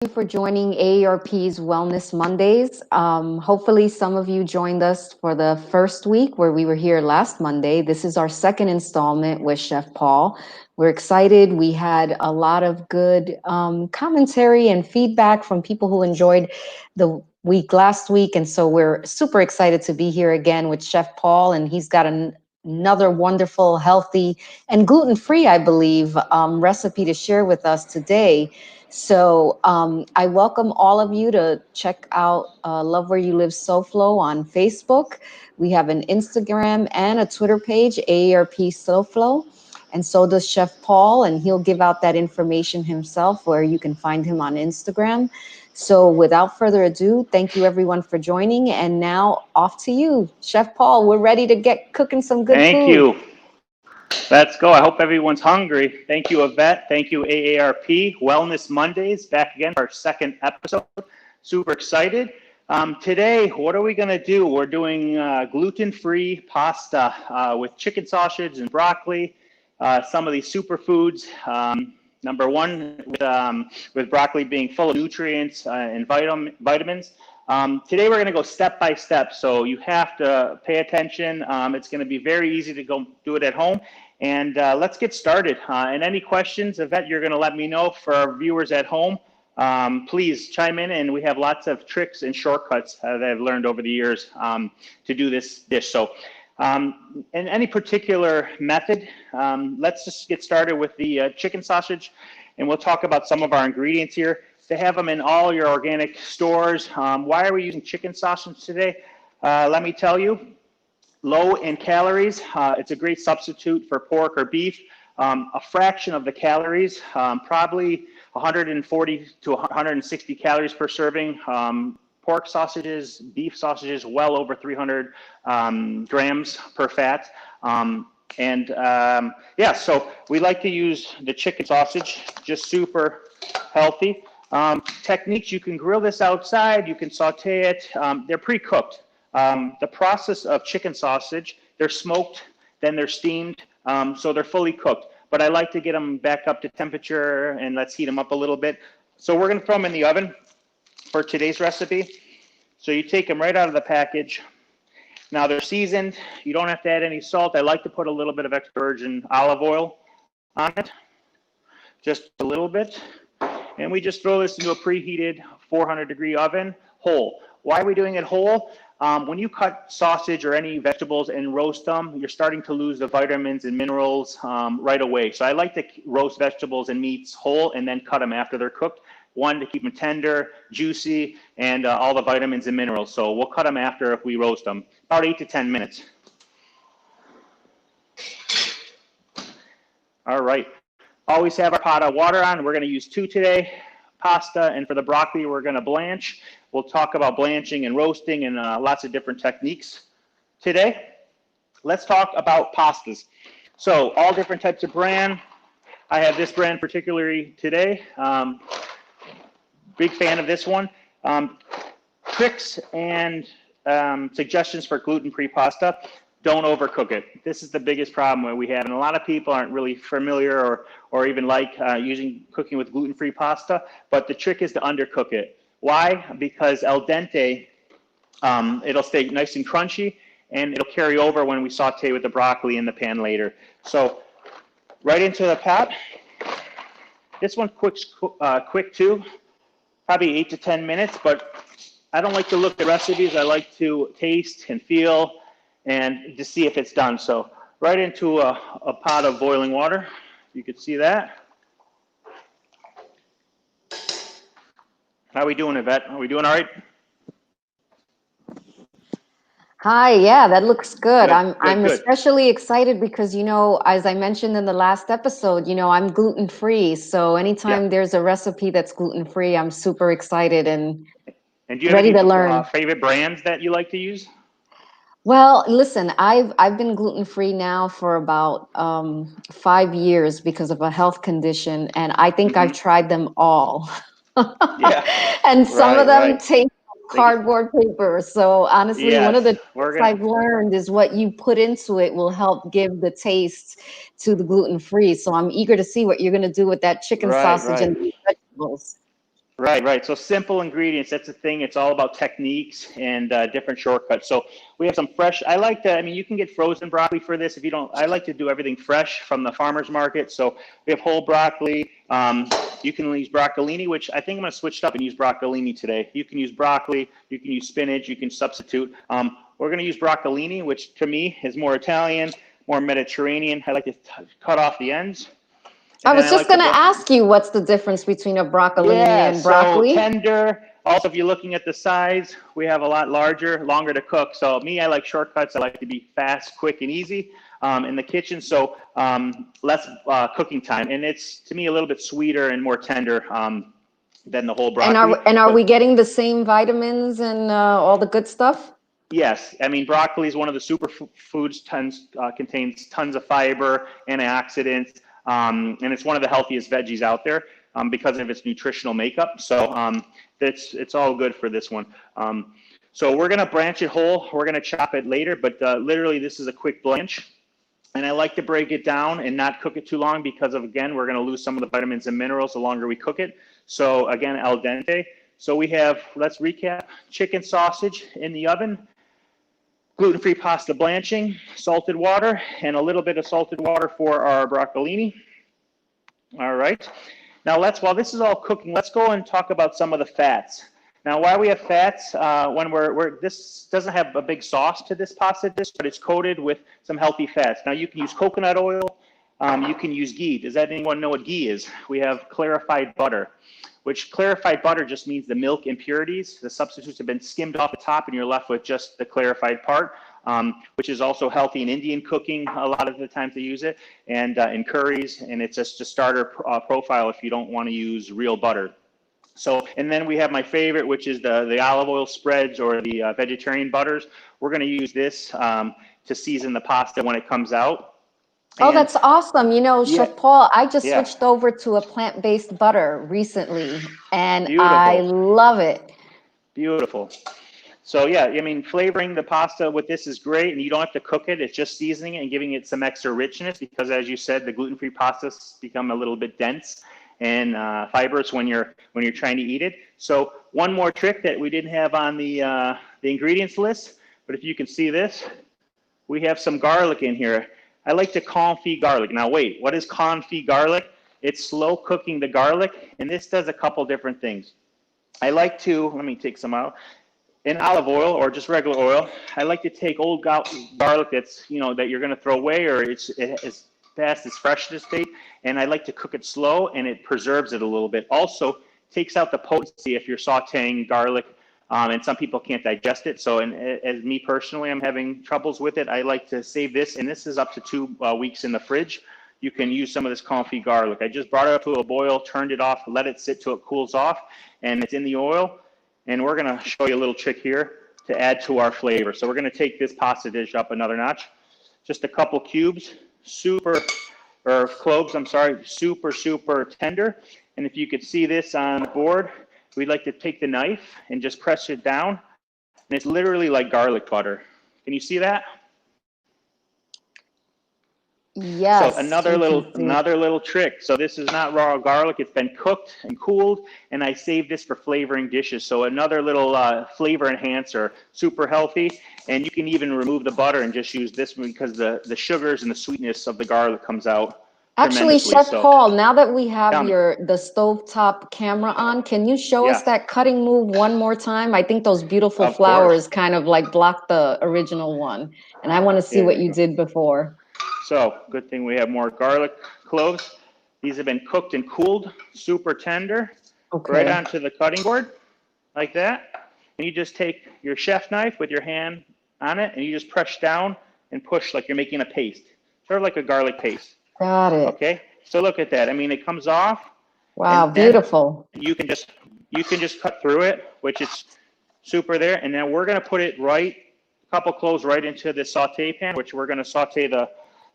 you for joining AARP's Wellness Mondays. Hopefully, some of you joined us for the first week where we were here last Monday. This is our second installment with Chef Paul. We're excited. We had a lot of good commentary and feedback from people who enjoyed the week last week. And so we're super excited to be here again with Chef Paul. And he's got another wonderful, healthy, and gluten-free, I believe, recipe to share with us today. So I welcome all of you to check out Love Where You Live SoFlo on Facebook. We have an Instagram and a Twitter page, AARP SoFlo. And so does Chef Paul, and he'll give out that information himself where you can find him on Instagram. So without further ado, thank you everyone for joining. And now off to you, Chef Paul. We're ready to get cooking some good Thank food. you. Let's go. I hope everyone's hungry. Thank you, Yvette. Thank you, AARP. Wellness Mondays, back again for our second episode. Super excited. Today, what are we going to do? We're doing gluten-free pasta with chicken sausage and broccoli, some of these superfoods. Number one, with broccoli being full of nutrients and vitamins. Today we're going to go step by step, so you have to pay attention. It's going to be very easy to go do it at home. And let's get started. And any questions, Yvette, you're going to let me know. For our viewers at home, please chime in, and we have lots of tricks and shortcuts that I've learned over the years to do this dish. So in any particular method, let's just get started with the chicken sausage, and we'll talk about some of our ingredients here. They have them in all your organic stores. Why are we using chicken sausage today? Let me tell you, low in calories. It's a great substitute for pork or beef. A fraction of the calories, probably 140 to 160 calories per serving. Pork sausages, beef sausages, well over 300 grams per fat. Yeah, so we like to use the chicken sausage, just super healthy. Techniques, you can grill this outside, you can saute it. They're pre-cooked. The process of chicken sausage, they're smoked, then they're steamed, so they're fully cooked. But I like to get them back up to temperature, and let's heat them up a little bit. So we're going to throw them in the oven for today's recipe. So you take them right out of the package. Now they're seasoned. You don't have to add any salt. I like to put a little bit of extra virgin olive oil on it, just a little bit. And we just throw this into a preheated 400-degree oven, whole. Why are we doing it whole? When you cut sausage or any vegetables and roast them, you're starting to lose the vitamins and minerals right away. So I like to roast vegetables and meats whole and then cut them after they're cooked. One, to keep them tender, juicy, and all the vitamins and minerals. So we'll cut them after if we roast them, about 8 to 10 minutes. All right. Always have our pot of water on. We're going to use 2 today, pasta, and for the broccoli, we're going to blanch. We'll talk about blanching and roasting and lots of different techniques today. Let's talk about pastas. So all different types of brand. I have this brand particularly today. Big fan of this one. Tricks and suggestions for gluten-free pasta. Don't overcook it. This is the biggest problem that we have, and a lot of people aren't really familiar or even like cooking with gluten-free pasta, but the trick is to undercook it. Why? Because al dente, it'll stay nice and crunchy, and it'll carry over when we saute with the broccoli in the pan later. So right into the pot. This one's quick too, probably 8 to 10 minutes, but I don't like to look at recipes. I like to taste and feel and to see if it's done. So right into a pot of boiling water. You can see that. How are we doing, Yvette? Are we doing all right? Hi, yeah, that looks good. Good, I'm good. especially excited because, as I mentioned in the last episode, I'm gluten-free. So anytime there's a recipe that's gluten-free, I'm super excited and do you have ready any to learn. favorite brands that you like to use? Well, listen, I've been gluten-free now for about 5 years because of a health condition, and I think I've tried them all. Yeah. And some of them Right. taste like cardboard paper. So honestly, one of the Yes, I've learned is what you put into it will help give the taste to the gluten-free. So I'm eager to see what you're going to do with that chicken sausage and vegetables. Right, right. So simple ingredients, that's the thing. It's all about techniques and different shortcuts. So we have some fresh, I like to, I mean, you can get frozen broccoli for this if you don't, I like to do everything fresh from the farmer's market. So we have whole broccoli. You can use broccolini, which I think I'm going to switch it up and use broccolini today. You can use broccoli, you can use spinach, you can substitute. We're going to use broccolini, which to me is more Italian, more Mediterranean. I like to cut off the ends. I And then was I just like going to to ask you what's the difference between a broccolini yeah, and so broccoli? tender. Also, if you're looking at the size, we have a lot larger, longer to cook. So me, I like shortcuts. I like to be fast, quick, and easy in the kitchen. So less cooking time. And it's, to me, a little bit sweeter and more tender than the whole broccoli. And are But we getting the same vitamins and all the good stuff? yes, I mean, broccoli is one of the superfoods, contains tons of fiber, antioxidants, and it's one of the healthiest veggies out there because of its nutritional makeup. So it's all good for this one. So we're going to branch it whole. We're going to chop it later, but literally this is a quick blanch. And I like to break it down and not cook it too long because of, again, we're going to lose some of the vitamins and minerals the longer we cook it. So again, al dente. So we have, let's recap, chicken sausage in the oven, gluten-free pasta blanching, salted water, and a little bit of salted water for our broccolini. All right. Now while this is all cooking, let's go and talk about some of the fats. Now, why we have fats, when this doesn't have a big sauce to this pasta dish, but it's coated with some healthy fats. Now, you can use coconut oil, you can use ghee. Does anyone know what ghee is? We have clarified butter, which clarified butter just means the milk impurities. The substitutes have been skimmed off the top, and you're left with just the clarified part, which is also healthy in Indian cooking. A lot of the times they use it, and in curries, and it's just a starter profile if you don't want to use real butter. So, and then we have my favorite, which is the olive oil spreads or the vegetarian butters. We're going to use this to season the pasta when it comes out. Oh, And that's awesome. You know, yeah, Chef Paul, I just yeah, switched over to a plant-based butter recently, and I beautiful, love it. beautiful. So yeah, I mean, flavoring the pasta with this is great, and you don't have to cook it. It's just seasoning it and giving it some extra richness because, as you said, the gluten-free pastas become a little bit dense and fibrous when you're trying to eat it. So one more trick that we didn't have on the ingredients list, but if you can see this, we have some garlic in here. I like to confit garlic. Now wait, what is confit garlic? It's slow cooking the garlic, and this does a couple different things. I like to, let me take some out. In olive oil or just regular oil, I like to take old garlic that's, that you're going to throw away or it's past its freshness date, and I like to cook it slow, and it preserves it a little bit. Also takes out the potency if you're sauteing garlic, and some people can't digest it. So, as me personally, I'm having troubles with it. I like to save this, and this is up to 2 weeks in the fridge. You can use some of this confit garlic. I just brought it up to a boil, turned it off, let it sit till it cools off, and it's in the oil. And we're going to show you a little trick here to add to our flavor. So we're going to take this pasta dish up another notch. Just a couple cubes, cloves, I'm sorry, super tender. And if you could see this on the board, we'd like to take the knife and just press it down. And it's literally like garlic butter. Can you see that? Yes. So another little trick. So this is not raw garlic. It's been cooked and cooled, and I saved this for flavoring dishes. So another little flavor enhancer, super healthy. And you can even remove the butter and just use this one because the sugars and the sweetness of the garlic comes out Actually, tremendously. Chef Paul, now that we have Tell me. the stovetop camera on, can you show us Yes. that cutting move one more time? I think those beautiful Of flowers course. kind of like block the original one. And I want to see There what you you go. did before. So good thing we have more garlic cloves. These have been cooked and cooled, super tender, Okay. right onto the cutting board, like that. And you just take your chef knife with your hand on it, and you just press down and push like you're making a paste, sort of like a garlic paste. Got it. Okay, so look at that. I mean, it comes off. Wow, and then beautiful. You can just cut through it, which is super there. And then we're going to put it a couple cloves right into the saute pan, which we're going to saute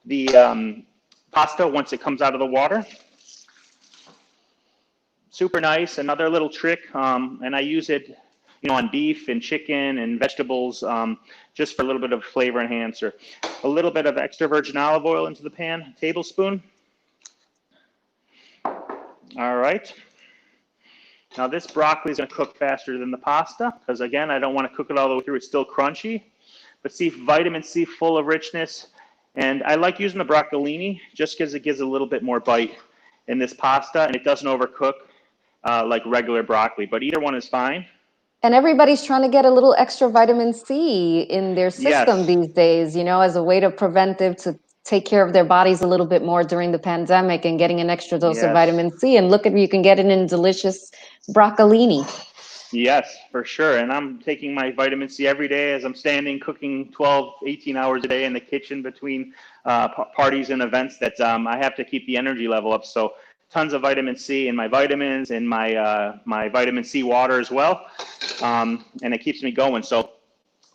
the pasta once it comes out of the water. Super nice. Another little trick, and I use it, on beef and chicken and vegetables, just for a little bit of flavor enhancer. A little bit of extra virgin olive oil into the pan, a tablespoon. All right. Now this broccoli is going to cook faster than the pasta because, again, I don't want to cook it all the way through. It's still crunchy. But see, vitamin C, full of richness. And I like using the broccolini just because it gives a little bit more bite in this pasta, and it doesn't overcook like regular broccoli. But either one is fine. And everybody's trying to get a little extra vitamin C in their system Yes. these days, you know, as a way to preventive to take care of their bodies a little bit more during the pandemic and getting an extra dose of Yes. vitamin C. And look at, you can get it in delicious broccolini. Yes, for sure. And I'm taking my vitamin C every day as I'm standing cooking 12, 18 hours a day in the kitchen between parties and events that I have to keep the energy level up. So tons of vitamin C in my vitamins and my vitamin C water as well. And it keeps me going. So,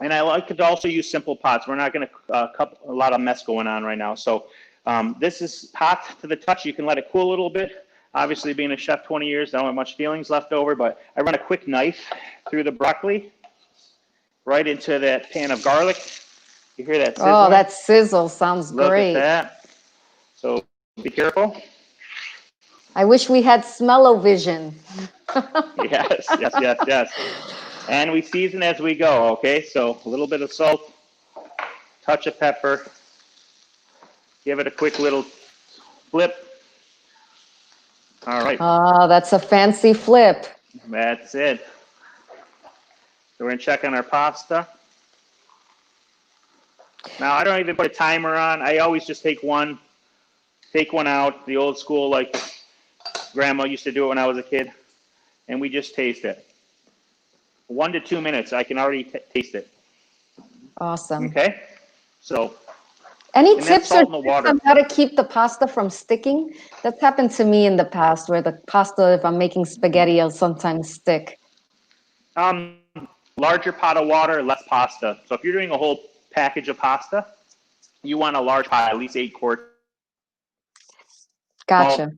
and I like to also use simple pots. We're not going to cup a lot of mess going on right now. So this is hot to the touch. You can let it cool a little bit. Obviously, being a chef 20 years, I don't have much feelings left over, but I run a quick knife through the broccoli right into that pan of garlic. You hear that sizzle? Oh, that sizzle sounds Look great. at that. So be careful. I wish we had smell-o-vision. Yes, yes, yes, yes. And we season as we go, okay? So a little bit of salt, touch of pepper, give it a quick little flip. All right. Oh, that's a fancy flip. That's it. So we're gonna check on our pasta. Now I don't even put a timer on. I always just take one out, the old school, like grandma used to do it when I was a kid, and we just taste it. 1 to 2 minutes, I can already taste it. Awesome. Okay, so. Any tips or on how to keep the pasta from sticking? That's happened to me in the past where the pasta, if I'm making spaghetti, will sometimes stick. Larger pot of water, less pasta. So if you're doing a whole package of pasta, you want a large pot, at least 8 quarts. Gotcha.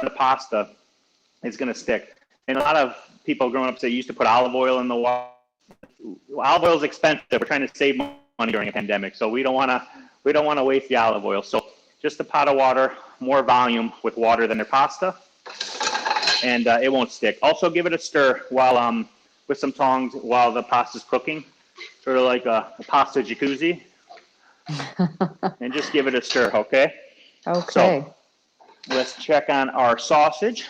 The pasta is going to stick. And a lot of people growing up say you used to put olive oil in the water. Olive oil is expensive. We're trying to save money during a pandemic, so we don't want to waste the olive oil. So just a pot of water, more volume with water than their pasta, and it won't stick. Also, give it a stir while with some tongs while the pasta's cooking, sort of like a pasta jacuzzi, and just give it a stir. Okay. Okay. So let's check on our sausage.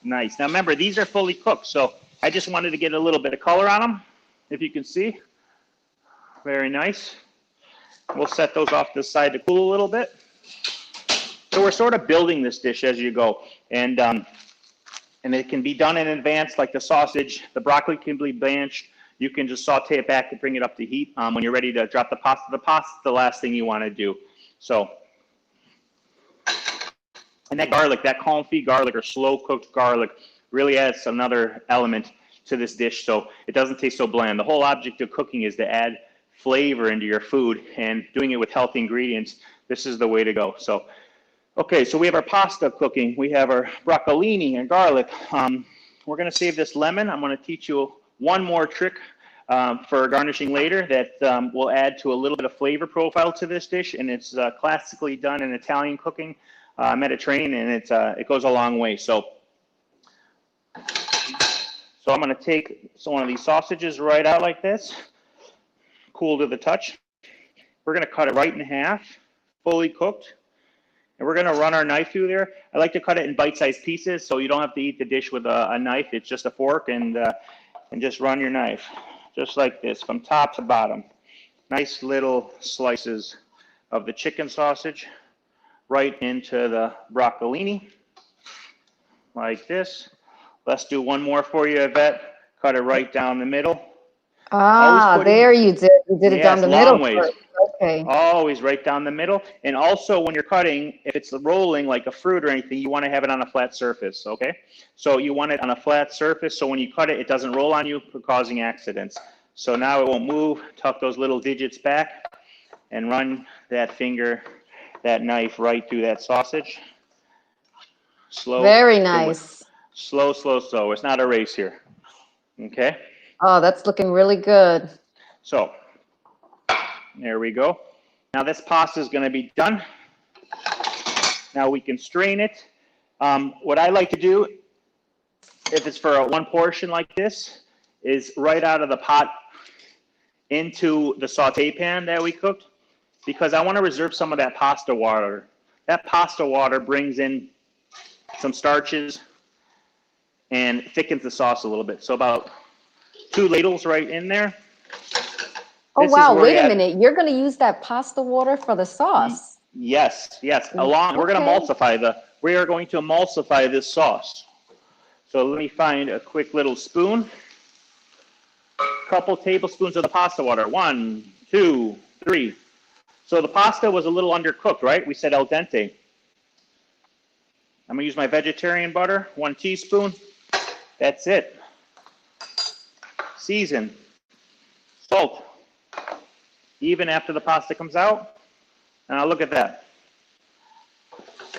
Nice. Now remember, these are fully cooked, so I just wanted to get a little bit of color on them, if you can see. Very nice. We'll set those off to the side to cool a little bit. So we're sort of building this dish as you go, and it can be done in advance, like the sausage. The broccoli can be blanched. You can just saute it back and bring it up to heat when you're ready to drop the pasta. The pasta's the last thing you want to do. So. And that garlic, that confit garlic or slow cooked garlic really adds another element to this dish so it doesn't taste so bland. The whole object of cooking is to add flavor into your food, and doing it with healthy ingredients, this is the way to go. So, okay, so we have our pasta cooking. We have our broccolini and garlic. We're going to save this lemon. I'm going to teach you one more trick for garnishing later that will add to a little bit of flavor profile to this dish, and it's classically done in Italian cooking. Mediterranean, and it goes a long way. So I'm going to take one of these sausages right out like this, cool to the touch. We're going to cut it right in half, fully cooked, and we're going to run our knife through there. I like to cut it in bite-sized pieces, so you don't have to eat the dish with a knife. It's just a fork, and just run your knife just like this from top to bottom. Nice little slices of the chicken sausage right into the broccolini, like this. Let's do one more for you, Yvette. Cut it right down the middle. There you did. You did it down the middle first. Okay. Always right down the middle. And also when you're cutting, if it's rolling like a fruit or anything, you want to have it on a flat surface, okay? So you want it on a flat surface so when you cut it, it doesn't roll on you, causing accidents. So now it won't move. Tuck those little digits back and run that knife right through that sausage. Slow. Very nice. Slow, slow, slow. It's not a race here. Okay? Oh, that's looking really good. So, there we go. Now this pasta is going to be done. Now we can strain it. What I like to do, if it's for one portion like this, is right out of the pot into the saute pan that we cooked, because I want to reserve some of that pasta water. That pasta water brings in some starches and thickens the sauce a little bit. So about 2 ladles right in there. Oh, This wow. is where Wait you a add, minute. You're going to use that pasta water for the sauce? yes. We're going to emulsify we are going to emulsify this sauce. So let me find a quick little spoon. Couple tablespoons of the pasta water. 1, 2, 3. So the pasta was a little undercooked, right? We said al dente. I'm going to use my vegetarian butter, 1 teaspoon. That's it. Season. Salt. Even after the pasta comes out. And I'll look at that.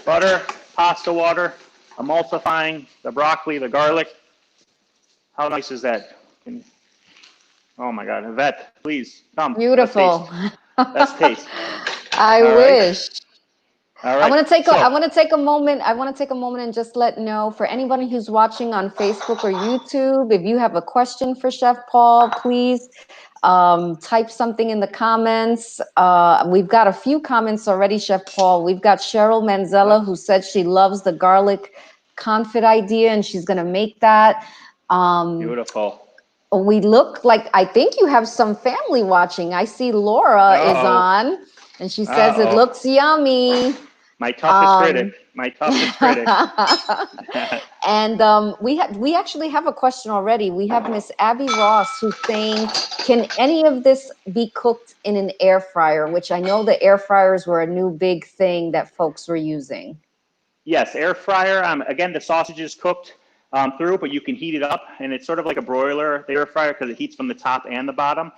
Butter, pasta water, emulsifying the broccoli, the garlic. How nice is that? Oh my God, Yvette, please come. Beautiful. Let's taste. I wish. All right. I want to take a moment and just let know, for anybody who's watching on Facebook or YouTube, if you have a question for Chef Paul, please type something in the comments. We've got a few comments already, Chef Paul. We've got Cheryl Manzella, who said she loves the garlic confit idea and she's going to make that. Beautiful. We look like, I think you have some family watching. I see Laura is on, and she says it looks yummy. My toughest critic. My toughest critic. And we actually have a question already. We have Miss Abby Ross who's saying, can any of this be cooked in an air fryer? Which I know the air fryers were a new big thing that folks were using. Yes, air fryer. Again, the sausage is cooked through, but you can heat it up, and it's sort of like a broiler, the air fryer, because it heats from the top and the bottom,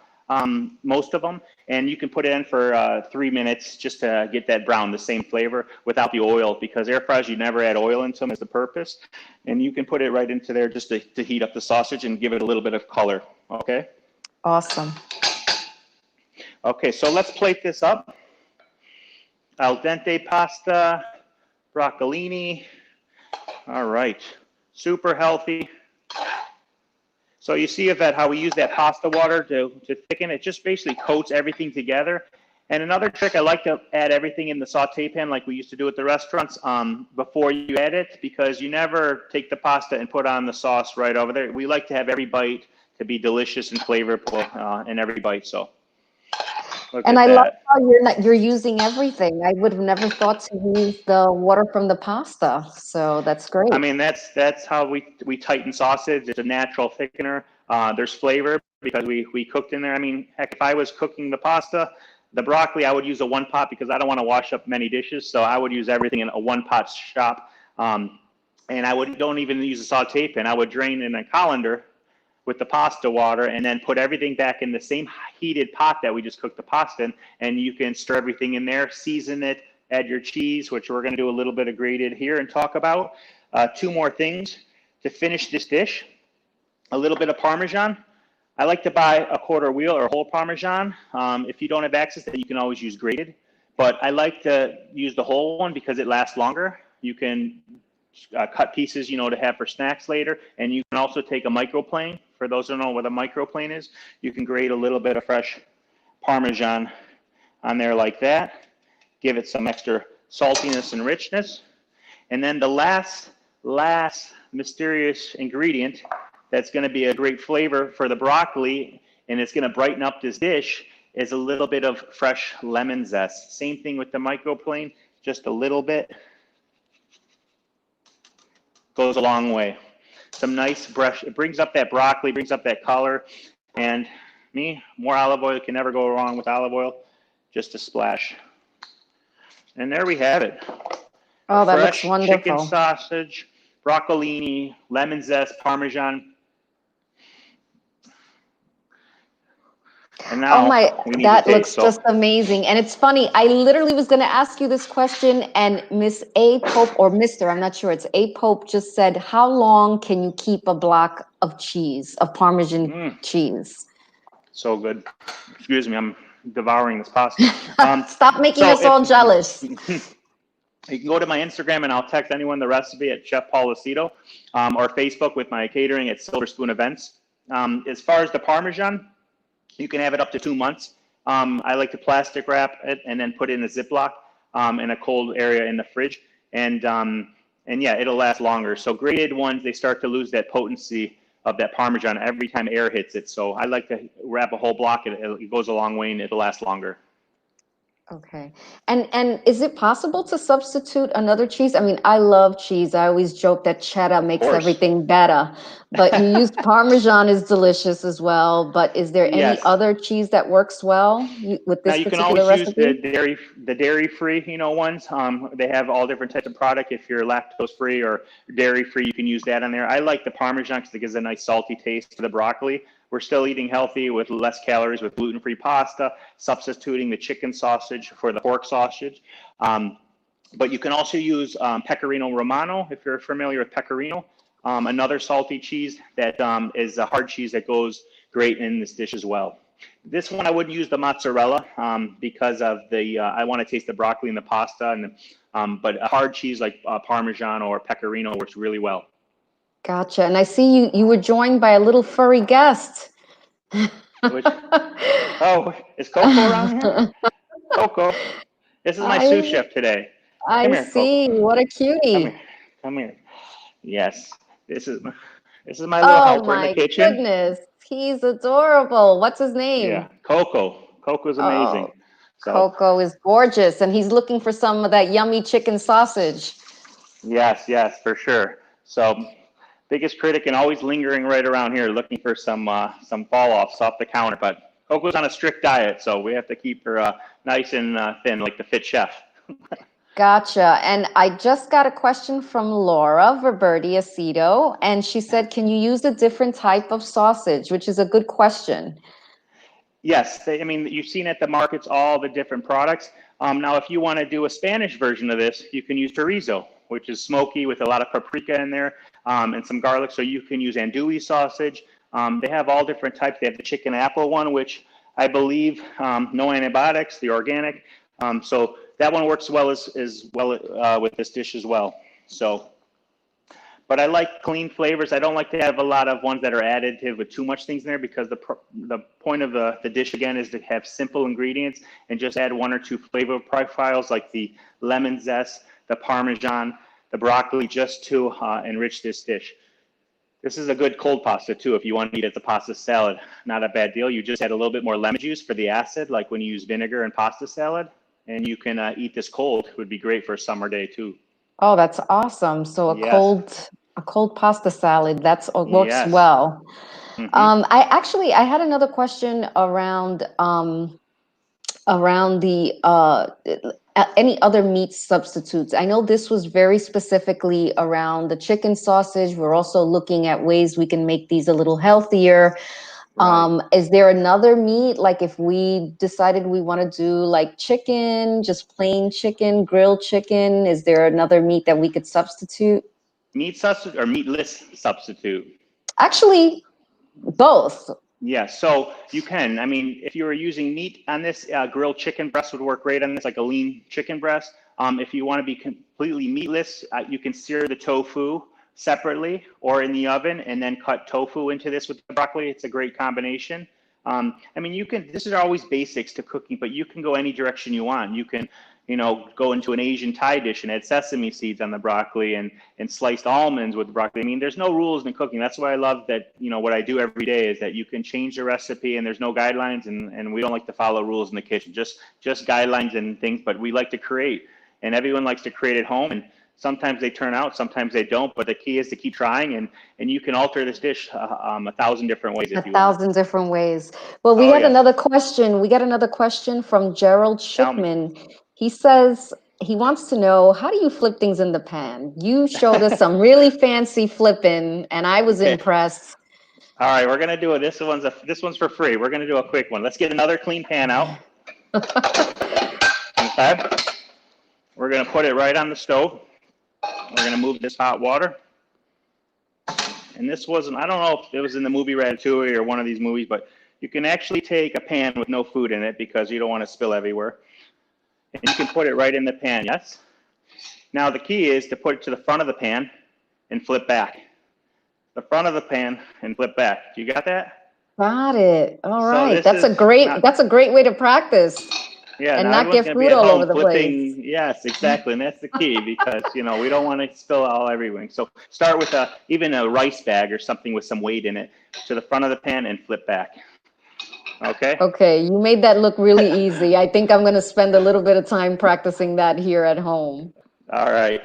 most of them. And you can put it in for 3 minutes just to get that brown, the same flavor, without the oil, because air fryers, you never add oil into them as the purpose. And you can put it right into there just to heat up the sausage and give it a little bit of color, okay? Awesome. Okay, so let's plate this up. Al dente pasta, broccolini. All right, super healthy. So you see, Yvette, how we use that pasta water to thicken it. Just basically coats everything together. And another trick, I like to add everything in the saute pan like we used to do at the restaurants before you add it, because you never take the pasta and put on the sauce right over there. We like to have every bite to be delicious and flavorful in every bite. So. And I love how you're using everything. I would have never thought to use the water from the pasta. So that's great. I mean, that's how we tighten sausage. It's a natural thickener. There's flavor because we cooked in there. I mean, heck, if I was cooking the pasta, the broccoli, I would use a 1-pot because I don't want to wash up many dishes. So I would use everything in a 1-pot shop. And I don't even use a saute pan. I would drain in a colander with the pasta water and then put everything back in the same heated pot that we just cooked the pasta in, and you can stir everything in there, season it, add your cheese, which we're going to do a little bit of grated here and talk about. 2 more things to finish this dish. A little bit of Parmesan. I like to buy a quarter wheel or whole Parmesan. If you don't have access to it, you can always use grated, but I like to use the whole one because it lasts longer. You can cut pieces, to have for snacks later. And you can also take a microplane. For those who don't know what a microplane is, you can grate a little bit of fresh Parmesan on there like that. Give it some extra saltiness and richness. And then the last mysterious ingredient that's going to be a great flavor for the broccoli, and it's going to brighten up this dish, is a little bit of fresh lemon zest. Same thing with the microplane, just a little bit. Goes a long way. Some nice brush. It brings up that broccoli, brings up that color. And more olive oil. Can never go wrong with olive oil. Just a splash. And there we have it. Oh, that looks wonderful. Chicken sausage, broccolini, lemon zest, Parmesan. And now that looks just amazing. And it's funny, I literally was going to ask you this question, and Miss A. Pope, or Mr., I'm not sure, it's A. Pope, just said, how long can you keep a block of cheese, of Parmesan cheese? So good. Excuse me, I'm devouring this pasta. Stop making us all jealous. You can go to my Instagram and I'll text anyone the recipe at Chef Paul Aceto, or Facebook with my catering at Silver Spoon Events. As far as the Parmesan, you can have it up to 2 months. I like to plastic wrap it and then put it in a Ziploc in a cold area in the fridge. And yeah, it'll last longer. So grated ones, they start to lose that potency of that Parmesan every time air hits it. So I like to wrap a whole block. It goes a long way and it'll last longer. Okay. And is it possible to substitute another cheese? I mean, I love cheese. I always joke that cheddar makes everything better, but you use Parmesan is delicious as well. But is there any Yes. other cheese that works well with Now this you can particular always use recipe? the dairy free, ones. They have all different types of product. If you're lactose free or dairy free, you can use that on there. I like the Parmesan because it gives a nice salty taste to the broccoli. We're still eating healthy with less calories with gluten-free pasta, substituting the chicken sausage for the pork sausage. But you can also use Pecorino Romano if you're familiar with Pecorino. Another salty cheese that is a hard cheese that goes great in this dish as well. This one I wouldn't use the mozzarella because of the I want to taste the broccoli and the pasta, and but a hard cheese like Parmesan or Pecorino works really well. Gotcha. And I see you were joined by a little furry guest. Which, oh, is Coco around here? Coco, this is my sous chef today. I Come here, Coco. see. What a cutie. Come here. Come here. Yes, this is my little helper in the kitchen. Oh my goodness. He's adorable. What's his name? Yeah, Coco. Coco's amazing. Oh, So Coco is gorgeous, and he's looking for some of that yummy chicken sausage. yes, for sure. So biggest critic and always lingering right around here looking for some fall offs off the counter. But Coco's on a strict diet, so we have to keep her nice and thin like the fit chef. Gotcha. And I just got a question from Laura Verberti Aceto, and she said, can you use a different type of sausage, which is a good question. Yes, I mean, you've seen at the markets all the different products. Now, if you want to do a Spanish version of this, you can use chorizo, which is smoky with a lot of paprika in there and some garlic. So you can use andouille sausage. They have all different types. They have the chicken apple one, which I believe no antibiotics, the organic. So that one works well as well with this dish as well. So, but I like clean flavors. I don't like to have a lot of ones that are additive with too much things in there because the point of the dish again is to have simple ingredients and just add 1 or 2 flavor profiles like the lemon zest, the Parmesan, the broccoli, just to enrich this dish. This is a good cold pasta too. If you want to eat it as a pasta salad, not a bad deal. You just add a little bit more lemon juice for the acid, like when you use vinegar in pasta salad, and you can eat this cold. It would be great for a summer day too. Oh, that's awesome. So a cold pasta salad, that's works well. Mm-hmm. I had another question around the any other meat substitutes. I know this was very specifically around the chicken sausage. We're also looking at ways we can make these a little healthier. Right. Is there another meat, like if we decided we want to do like chicken, just plain chicken, grilled chicken, is there another meat that we could substitute? Meat substitute or meatless substitute? Actually, both. Yeah, so you can. I mean, if you were using meat on this, grilled chicken breast would work great on this, like a lean chicken breast. If you want to be completely meatless, you can sear the tofu separately or in the oven and then cut tofu into this with the broccoli. It's a great combination. I mean, you can, this is always basics to cooking, but you can go any direction you want. You can, go into an Asian Thai dish and add sesame seeds on the broccoli and sliced almonds with the broccoli. I mean, there's no rules in cooking. That's why I love that, what I do every day is that you can change the recipe and there's no guidelines and we don't like to follow rules in the kitchen, just guidelines and things, but we like to create and everyone likes to create at home. And sometimes they turn out, sometimes they don't, but the key is to keep trying and you can alter this dish 1,000 different ways if you want. 1,000 different ways. Well, we got another question. We got another question from Gerald Schickman. He says he wants to know, how do you flip things in the pan? You showed us some really fancy flipping and I was impressed. All right, we're gonna do it. This one's for free. We're gonna do a quick one. Let's get another clean pan out. Okay. We're gonna put it right on the stove. We're gonna move this hot water. And this wasn't, I don't know if it was in the movie Ratatouille or one of these movies, but you can actually take a pan with no food in it because you don't want to spill everywhere. And you can put it right in the pan, yes? Now the key is to put it to the front of the pan and flip back. The front of the pan and flip back. You got that? Got it. All So right. this is not, That's a great way to practice yeah, and now not everyone's get going to be food at all over home the place. flipping. Yes, exactly. And that's the key because, we don't want to spill all everything. So start with even a rice bag or something with some weight in it to the front of the pan and flip back. Okay? Okay, you made that look really easy. I think I'm going to spend a little bit of time practicing that here at home. All right.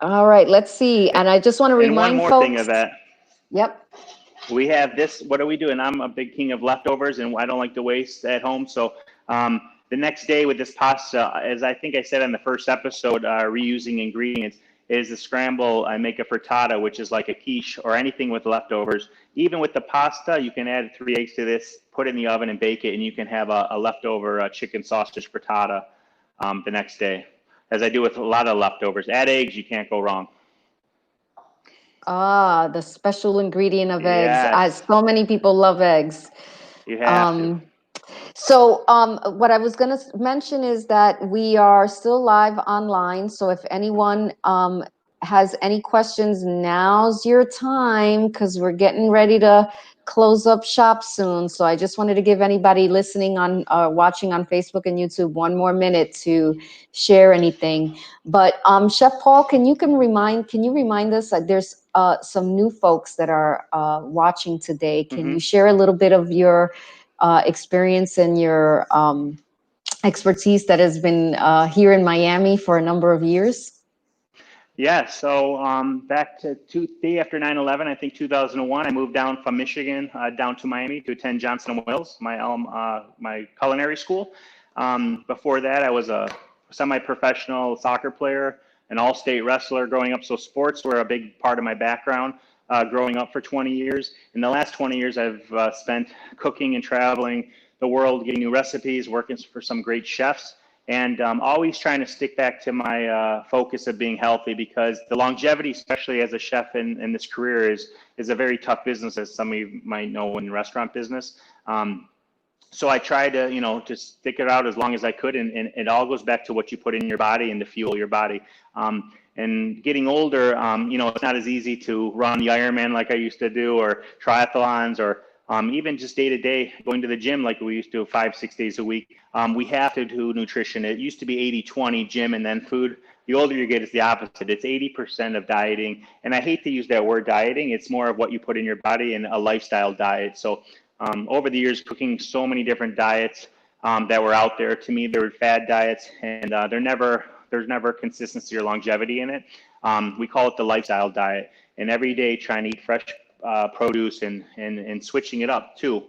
All right, let's see. And I just want to And one remind more thing folks. of that. Yep. We have this. What do we do? And I'm a big king of leftovers, and I don't like to waste at home. So the next day with this pasta, as I think I said in the first episode, reusing ingredients is the scramble. I make a frittata, which is like a quiche or anything with leftovers. Even with the pasta, you can add 3 eggs to this, put it in the oven and bake it, and you can have a leftover chicken sausage frittata the next day. As I do with a lot of leftovers. Add eggs, you can't go wrong. Ah, the special ingredient of eggs. Yes. So many people love eggs. You have to. So what I was going to mention is that we are still live online. So if anyone has any questions, now's your time because we're getting ready to close up shop soon. So I just wanted to give anybody listening on watching on Facebook and YouTube one more minute to share anything. But Chef Paul, can you remind us that there's some new folks that are watching today? Can you share a little bit of your experience and your expertise that has been here in Miami for a number of years? Yeah, so back to day after 9/11, I think 2001, I moved down from Michigan down to Miami to attend Johnson & Wales, my culinary school. Before that, I was a semi-professional soccer player, an all-state wrestler growing up. So sports were a big part of my background growing up for 20 years. In the last 20 years, I've spent cooking and traveling the world, getting new recipes, working for some great chefs. And always trying to stick back to my focus of being healthy because the longevity, especially as a chef in this career, is a very tough business, as some of you might know in the restaurant business. So I try to, just stick it out as long as I could. And it all goes back to what you put in your body and to fuel your body. And getting older, it's not as easy to run the Ironman like I used to do, or triathlons, or even just day to day going to the gym like we used to 5-6 days a week. We have to do nutrition. It used to be 80-20 gym and then food. The older you get, it's the opposite. It's 80% of dieting. And I hate to use that word dieting. It's more of what you put in your body and a lifestyle diet. So over the years, cooking so many different diets that were out there, to me, they were fad diets, and there's never consistency or longevity in it. We call it the lifestyle diet. And every day trying to eat fresh produce and switching it up too.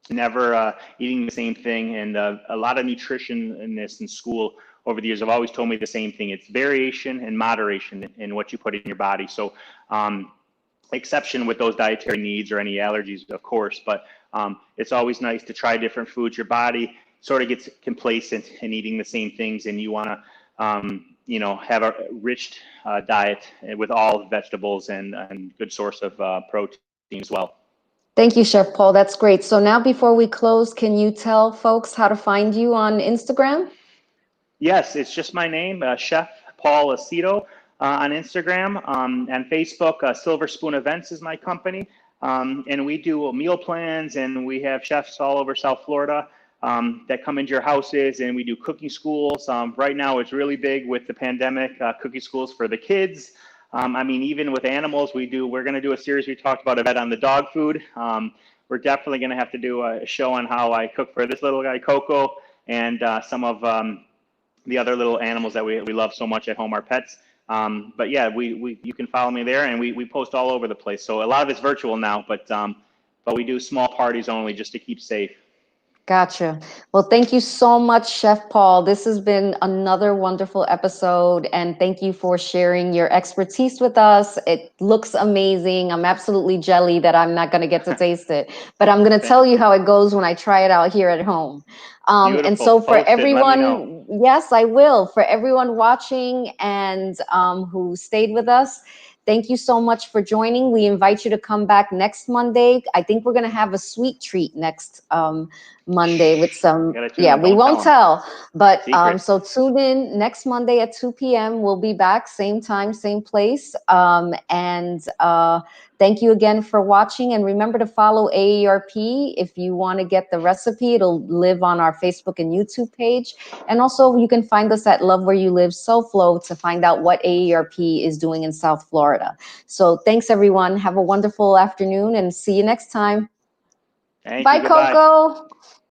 Never eating the same thing. And a lot of nutritionists in school over the years have always told me the same thing. It's variation and moderation in what you put in your body. So exception with those dietary needs or any allergies, of course, but it's always nice to try different foods. Your body sort of gets complacent in eating the same things, and you want to have a rich diet with all vegetables and good source of protein as well. Thank you, Chef Paul. That's great. So now before we close, can you tell folks how to find you on Instagram? Yes, it's just my name, Chef Paul Aceto on Instagram. And Facebook, Silver Spoon Events is my company. And we do meal plans, and we have chefs all over South Florida that come into your houses, and we do cooking schools. Right now it's really big with the pandemic, cooking schools for the kids. Even with animals, we're going to do a series we talked about Yvette on the dog food. We're definitely going to have to do a show on how I cook for this little guy, Coco, and some of the other little animals that we love so much at home, our pets. But yeah, you can follow me there, and we post all over the place. So a lot of it's virtual now, but we do small parties only just to keep safe. Gotcha. Well, thank you so much, Chef Paul. This has been another wonderful episode, and thank you for sharing your expertise with us. It looks amazing. I'm absolutely jelly that I'm not going to get to taste it, but I'm going to tell you how it goes when I try it out here at home. And so for everyone, yes, I will. For everyone watching and who stayed with us, Thank you so much for joining. We invite you to come back next Monday. I think we're going to have a sweet treat next Monday with some, yeah, we won't tell. But so tune in next Monday at 2 p.m. We'll be back, same time, same place. Thank you again for watching. And remember to follow AARP if you want to get the recipe. It'll live on our Facebook and YouTube page. And also you can find us at Love Where You Live SoFlo to find out what AARP is doing in South Florida. So thanks, everyone. Have a wonderful afternoon and see you next time. Bye, Coco.